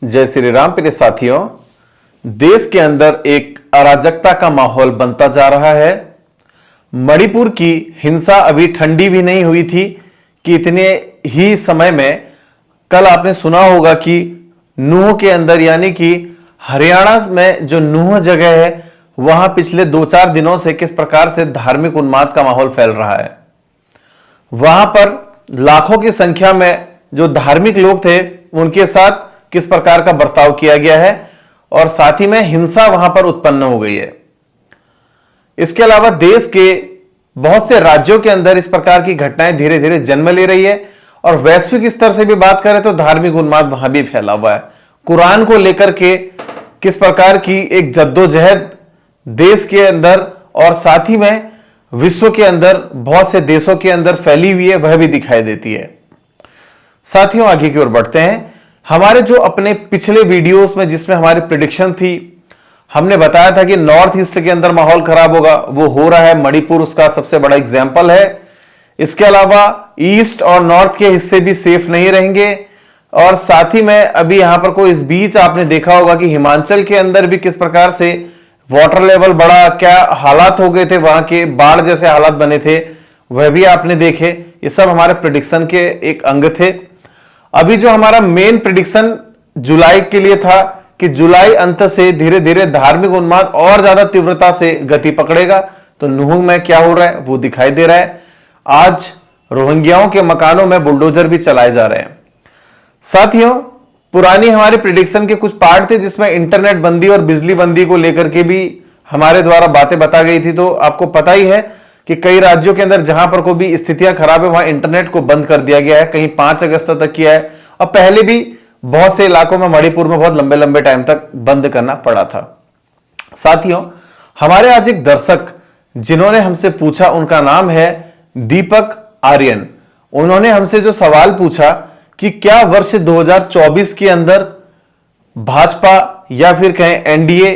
जय श्री राम प्रिय साथियों। देश के अंदर एक अराजकता का माहौल बनता जा रहा है। मणिपुर की हिंसा अभी ठंडी भी नहीं हुई थी कि इतने ही समय में कल आपने सुना होगा कि नूह के अंदर यानी कि हरियाणा में जो नूह जगह है वहां पिछले 2-4 दिनों से किस प्रकार से धार्मिक उन्माद का माहौल फैल रहा है। वहां पर लाखों की संख्या में जो धार्मिक लोग थे उनके साथ किस प्रकार का बर्ताव किया गया है और साथ ही में हिंसा वहां पर उत्पन्न हो गई है। इसके अलावा देश के बहुत से राज्यों के अंदर इस प्रकार की घटनाएं धीरे धीरे जन्म ले रही है और वैश्विक स्तर से भी बात करें तो धार्मिक उन्माद वहां भी फैला हुआ है। कुरान को लेकर के किस प्रकार की एक जद्दोजहद देश के अंदर और साथ ही में विश्व के अंदर बहुत से देशों के अंदर फैली हुई है वह भी दिखाई देती है। साथियों आगे की ओर बढ़ते हैं। हमारे जो अपने पिछले वीडियोस में जिसमें हमारी प्रिडिक्शन थी, हमने बताया था कि नॉर्थ ईस्ट के अंदर माहौल खराब होगा, वो हो रहा है। मणिपुर उसका सबसे बड़ा एग्जाम्पल है। इसके अलावा ईस्ट और नॉर्थ के हिस्से भी सेफ नहीं रहेंगे और साथ ही में अभी यहां पर कोई इस बीच आपने देखा होगा कि हिमाचल के अंदर भी किस प्रकार से वाटर लेवल बढ़ा, क्या हालात हो गए थे, वहां के बाढ़ जैसे हालात बने थे वह भी आपने देखे। ये सब हमारे प्रिडिक्शन के एक अंग थे। अभी जो हमारा मेन प्रिडिक्शन जुलाई के लिए था कि जुलाई अंत से धीरे धीरे धार्मिक उन्माद और ज्यादा तीव्रता से गति पकड़ेगा, तो नूह में क्या हो रहा है वो दिखाई दे रहा है। आज रोहिंग्याओं के मकानों में बुलडोजर भी चलाए जा रहे हैं। साथियों, पुरानी हमारे प्रिडिक्शन के कुछ पार्ट थे जिसमें इंटरनेट बंदी और बिजली बंदी को लेकर के भी हमारे द्वारा बातें बता गई थी। तो आपको पता ही है कि कई राज्यों के अंदर जहां पर कोई भी स्थितियां खराब है वहां इंटरनेट को बंद कर दिया गया है। कहीं 5 अगस्त तक किया है और पहले भी बहुत से इलाकों में मणिपुर में बहुत लंबे लंबे टाइम तक बंद करना पड़ा था। साथियों, हमारे आज एक दर्शक जिन्होंने हमसे पूछा, उनका नाम है दीपक आर्यन। उन्होंने हमसे जो सवाल पूछा कि क्या वर्ष 2024 के अंदर भाजपा या फिर कहें एनडीए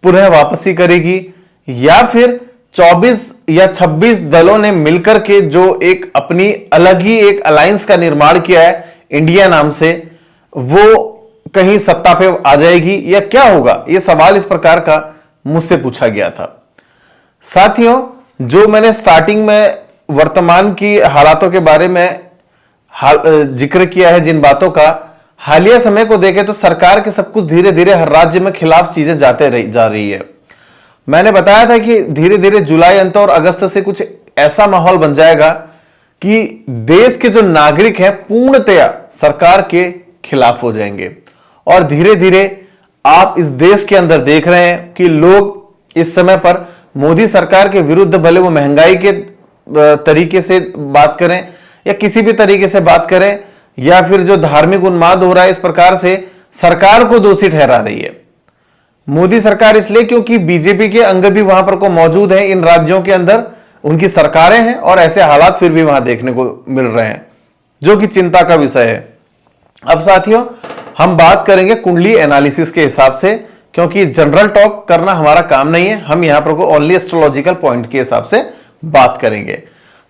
पुनः वापसी करेगी या फिर 24 या 26 दलों ने मिलकर के जो एक अपनी अलग ही एक अलायंस का निर्माण किया है इंडिया नाम से, वो कहीं सत्ता पे आ जाएगी या क्या होगा। यह सवाल इस प्रकार का मुझसे पूछा गया था। साथियों, जो मैंने स्टार्टिंग में वर्तमान की हालातों के बारे में जिक्र किया है, जिन बातों का हालिया समय को देखें तो सरकार के सब कुछ धीरे धीरे हर राज्य में खिलाफ चीजें जा रही है। मैंने बताया था कि धीरे धीरे जुलाई अंत और अगस्त से कुछ ऐसा माहौल बन जाएगा कि देश के जो नागरिक हैं पूर्णतया सरकार के खिलाफ हो जाएंगे और धीरे धीरे आप इस देश के अंदर देख रहे हैं कि लोग इस समय पर मोदी सरकार के विरुद्ध, भले वो महंगाई के तरीके से बात करें या किसी भी तरीके से बात करें या फिर जो धार्मिक उन्माद हो रहा है, इस प्रकार से सरकार को दोषी ठहरा रही है। मोदी सरकार इसलिए क्योंकि बीजेपी के अंग भी वहां पर को मौजूद है, इन राज्यों के अंदर उनकी सरकारें हैं और ऐसे हालात फिर भी वहां देखने को मिल रहे हैं, जो कि चिंता का विषय है। अब साथियों, हम बात करेंगे कुंडली एनालिसिस के हिसाब से, क्योंकि जनरल टॉक करना हमारा काम नहीं है। हम यहां पर को ओनली एस्ट्रोलॉजिकल पॉइंट के हिसाब से बात करेंगे।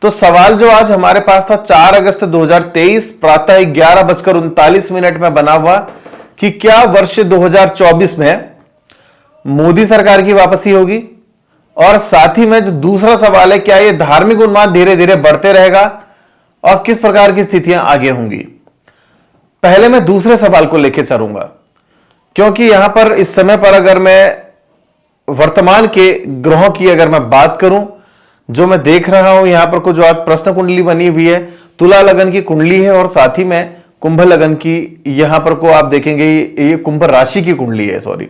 तो सवाल जो आज हमारे पास था 4 अगस्त 2023 प्रातः 11:39 में बना हुआ कि क्या वर्ष 2024 में मोदी सरकार की वापसी होगी, और साथ ही में जो दूसरा सवाल है क्या ये धार्मिक उन्माद धीरे धीरे बढ़ते रहेगा और किस प्रकार की स्थितियां आगे होंगी। पहले मैं दूसरे सवाल को लेकर चलूंगा, क्योंकि यहां पर इस समय पर अगर मैं वर्तमान के ग्रहों की अगर मैं बात करूं, जो मैं देख रहा हूं यहां पर को जो आज प्रश्न कुंडली बनी हुई है, तुला लगन की कुंडली है और साथ ही में कुंभ लगन की, यहां पर को आप देखेंगे ये कुंभ राशि की कुंडली है, सॉरी।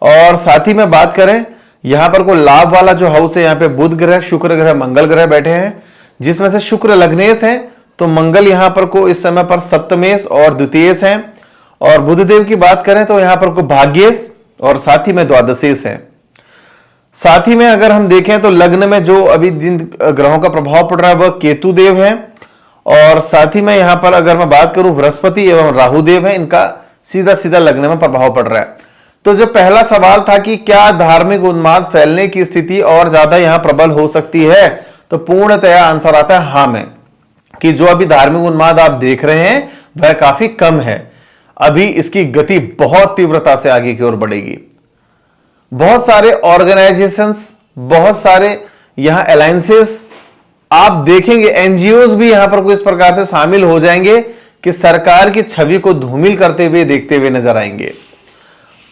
और साथ ही में बात करें यहां पर को लाभ वाला जो हाउस है, यहां पे बुध ग्रह, शुक्र ग्रह, मंगल ग्रह बैठे हैं, जिसमें से शुक्र लग्नेश है तो मंगल यहां पर को इस समय पर सप्तमेश और द्वितीयेश है, और बुधदेव की बात करें तो यहां पर को भाग्येश और साथ ही में द्वादशेश है। साथ ही में अगर हम देखें तो लग्न में जो अभी जिन ग्रहों का प्रभाव पड़ रहा है वह केतु देव है, और साथ ही में यहां पर अगर मैं बात करूं बृहस्पति एवं राहु देव है, इनका सीधा सीधा लग्न में प्रभाव पड़ रहा है। तो जो पहला सवाल था कि क्या धार्मिक उन्माद फैलने की स्थिति और ज्यादा यहां प्रबल हो सकती है, तो पूर्णतया आंसर आता है हां में, कि जो अभी धार्मिक उन्माद आप देख रहे हैं वह काफी कम है। अभी इसकी गति बहुत तीव्रता से आगे की ओर बढ़ेगी। बहुत सारे ऑर्गेनाइजेशंस, बहुत सारे यहां अलायंसेस आप देखेंगे, एनजीओज भी यहां पर कोई इस प्रकार से शामिल हो जाएंगे कि सरकार की छवि को धूमिल करते हुए देखते हुए नजर आएंगे।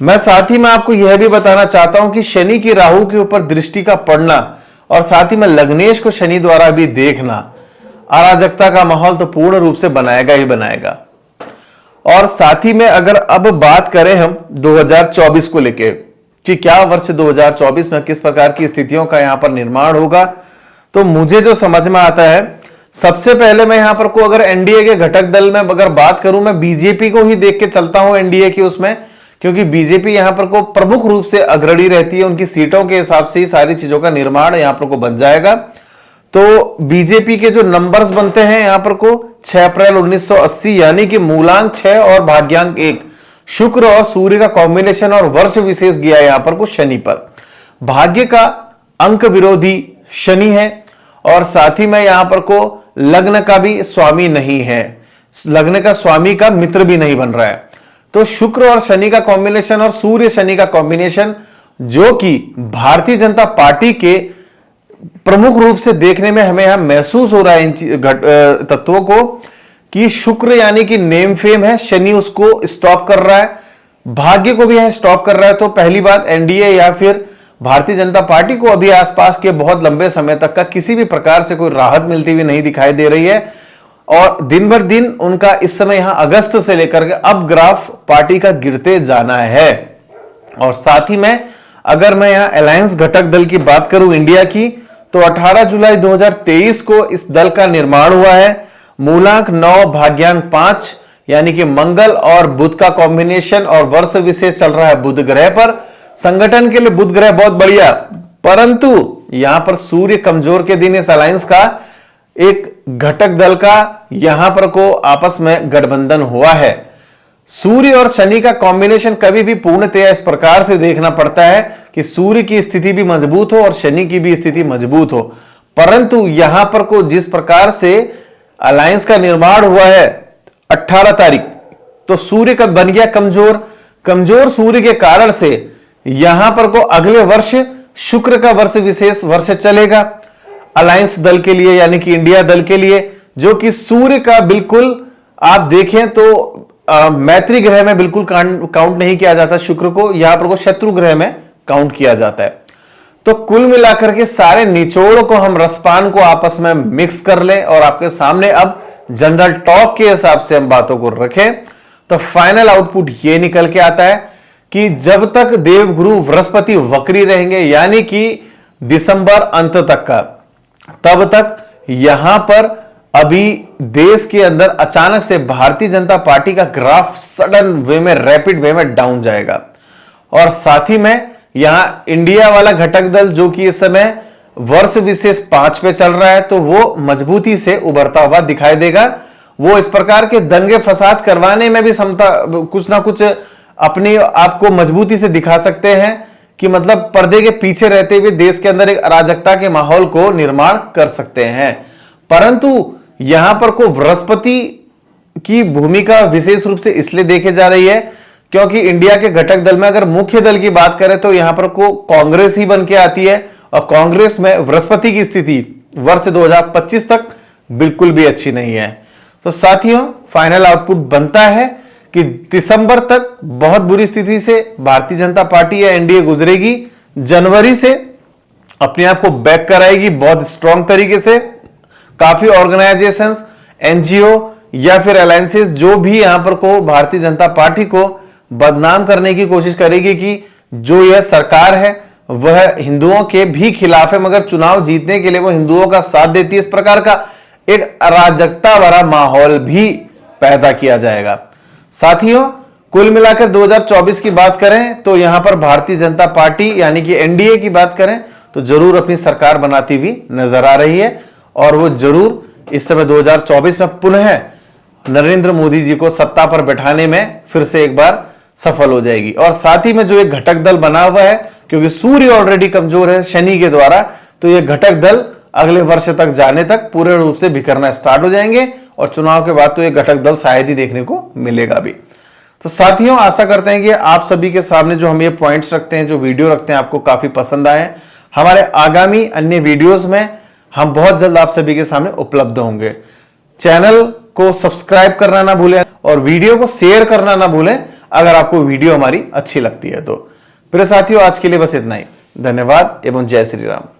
मैं साथ ही में आपको यह भी बताना चाहता हूं कि शनि की राहु के ऊपर दृष्टि का पड़ना और साथ ही में लग्नेश को शनि द्वारा भी देखना अराजकता का माहौल तो पूर्ण रूप से बनाएगा ही बनाएगा। और साथ ही में अगर अब बात करें हम 2024 को लेकर कि क्या वर्ष 2024 में किस प्रकार की स्थितियों का यहां पर निर्माण होगा, तो मुझे जो समझ में आता है, सबसे पहले मैं यहां पर को अगर एनडीए के घटक दल में अगर बात करूं, मैं बीजेपी को ही देख के चलता हूं एनडीए की उसमें, क्योंकि बीजेपी यहां पर को प्रमुख रूप से अग्रणी रहती है, उनकी सीटों के हिसाब से ही सारी चीजों का निर्माण यहां पर को बन जाएगा। तो बीजेपी के जो नंबर्स बनते हैं यहां पर को 6 अप्रैल 1980 यानी कि मूलांक 6 और भाग्यांक 1, शुक्र और सूर्य का कॉम्बिनेशन और वर्ष विशेष गया यहां पर को शनि पर। भाग्य का अंक विरोधी शनि है और साथ ही में यहां पर को लग्न का भी स्वामी नहीं है, लग्न का स्वामी का मित्र भी नहीं बन रहा है। तो शुक्र और शनि का कॉम्बिनेशन और सूर्य शनि का कॉम्बिनेशन जो कि भारतीय जनता पार्टी के प्रमुख रूप से देखने में हमें यहां महसूस हो रहा है इन तत्वों को कि शुक्र यानी कि नेम फेम है, शनि उसको स्टॉप कर रहा है, भाग्य को भी यह स्टॉप कर रहा है। तो पहली बात, एनडीए या फिर भारतीय जनता पार्टी को अभी आसपास के बहुत लंबे समय तक का किसी भी प्रकार से कोई राहत मिलती हुई नहीं दिखाई दे रही है और दिन भर दिन उनका इस समय यहां अगस्त से लेकर के अब ग्राफ पार्टी का गिरते जाना है। और साथ ही में अगर मैं यहां अलायंस घटक दल की बात करूं इंडिया की, तो 18 जुलाई 2023 को इस दल का निर्माण हुआ है। मूलांक 9 भाग्यांक 5 यानी कि मंगल और बुध का कॉम्बिनेशन और वर्ष विशेष चल रहा है बुध ग्रह पर। संगठन के लिए बुध ग्रह बहुत बढ़िया, परंतु यहां पर सूर्य कमजोर के दिन इस अलायंस का एक घटक दल का यहां पर को आपस में गठबंधन हुआ है। सूर्य और शनि का कॉम्बिनेशन कभी भी पूर्णतया इस प्रकार से देखना पड़ता है कि सूर्य की स्थिति भी मजबूत हो और शनि की भी स्थिति मजबूत हो, परंतु यहां पर को जिस प्रकार से अलायंस का निर्माण हुआ है 18 तारीख, तो सूर्य का बन गया कमजोर। कमजोर सूर्य के कारण से यहां पर को अगले वर्ष शुक्र का वर्ष विशेष वर्ष चलेगा अलायंस दल के लिए यानी कि इंडिया दल के लिए, जो कि सूर्य का बिल्कुल आप देखें तो मैत्री ग्रह में बिल्कुल काउंट नहीं किया जाता, शुक्र को यहां पर को शत्रु ग्रह में काउंट किया जाता है। तो कुल मिलाकर के सारे निचोड़ को हम रसपान को आपस में मिक्स कर लें और आपके सामने अब जनरल टॉक के हिसाब से हम बातों को रखें, तो फाइनल आउटपुट ये निकल के आता है कि जब तक देवगुरु बृहस्पति वक्री रहेंगे यानी कि दिसंबर अंत तक का, तब तक यहां पर अभी देश के अंदर अचानक से भारतीय जनता पार्टी का ग्राफ सडन वे में, रैपिड वे में डाउन जाएगा। और साथ ही में यहां इंडिया वाला घटक दल जो कि इस समय वर्ष विशेष 5 पे चल रहा है, तो वो मजबूती से उभरता हुआ दिखाई देगा। वो इस प्रकार के दंगे फसाद करवाने में भी क्षमता कुछ ना कुछ अपनी आपको मजबूती से दिखा सकते हैं कि मतलब पर्दे के पीछे रहते हुए देश के अंदर एक अराजकता के माहौल को निर्माण कर सकते हैं। परंतु यहां पर को बृहस्पति की भूमिका विशेष रूप से इसलिए देखी जा रही है क्योंकि इंडिया के घटक दल में अगर मुख्य दल की बात करें तो यहां पर को कांग्रेस ही बन के आती है और कांग्रेस में बृहस्पति की स्थिति वर्ष 2025 तक बिल्कुल भी अच्छी नहीं है। तो साथियों, फाइनल आउटपुट बनता है कि दिसंबर तक बहुत बुरी स्थिति से भारतीय जनता पार्टी या एनडीए गुजरेगी, जनवरी से अपने आप को बैक कराएगी बहुत स्ट्रांग तरीके से। काफी ऑर्गेनाइजेशंस, एनजीओ या फिर अलायंसेस जो भी यहां पर को भारतीय जनता पार्टी को बदनाम करने की कोशिश करेगी कि जो यह सरकार है वह हिंदुओं के भी खिलाफ है, मगर चुनाव जीतने के लिए वो हिंदुओं का साथ देती है, इस प्रकार का एक अराजकता भरा माहौल भी पैदा किया जाएगा। साथियों, कुल मिलाकर 2024 की बात करें तो यहां पर भारतीय जनता पार्टी यानी कि एनडीए की बात करें तो जरूर अपनी सरकार बनाती हुई नजर आ रही है और वो जरूर इस समय 2024 में पुनः नरेंद्र मोदी जी को सत्ता पर बैठाने में फिर से एक बार सफल हो जाएगी। और साथ ही में जो एक घटक दल बना हुआ है, क्योंकि सूर्य ऑलरेडी कमजोर है शनि के द्वारा, तो ये घटक दल अगले वर्ष तक जाने तक पूरे रूप से बिखरना स्टार्ट हो जाएंगे और चुनाव के बाद तो ये घटक दल शायद ही देखने को मिलेगा भी। तो साथियों, आशा करते हैं कि आप सभी के सामने जो हम ये पॉइंट्स रखते हैं, जो वीडियो रखते हैं, आपको काफी पसंद आए। हमारे आगामी अन्य वीडियोस में हम बहुत जल्द आप सभी के सामने उपलब्ध होंगे। चैनल को सब्सक्राइब करना ना भूलें और वीडियो को शेयर करना ना भूलें अगर आपको वीडियो हमारी अच्छी लगती है तो। प्रिय साथियों, आज के लिए बस इतना ही। धन्यवाद एवं जय श्री राम।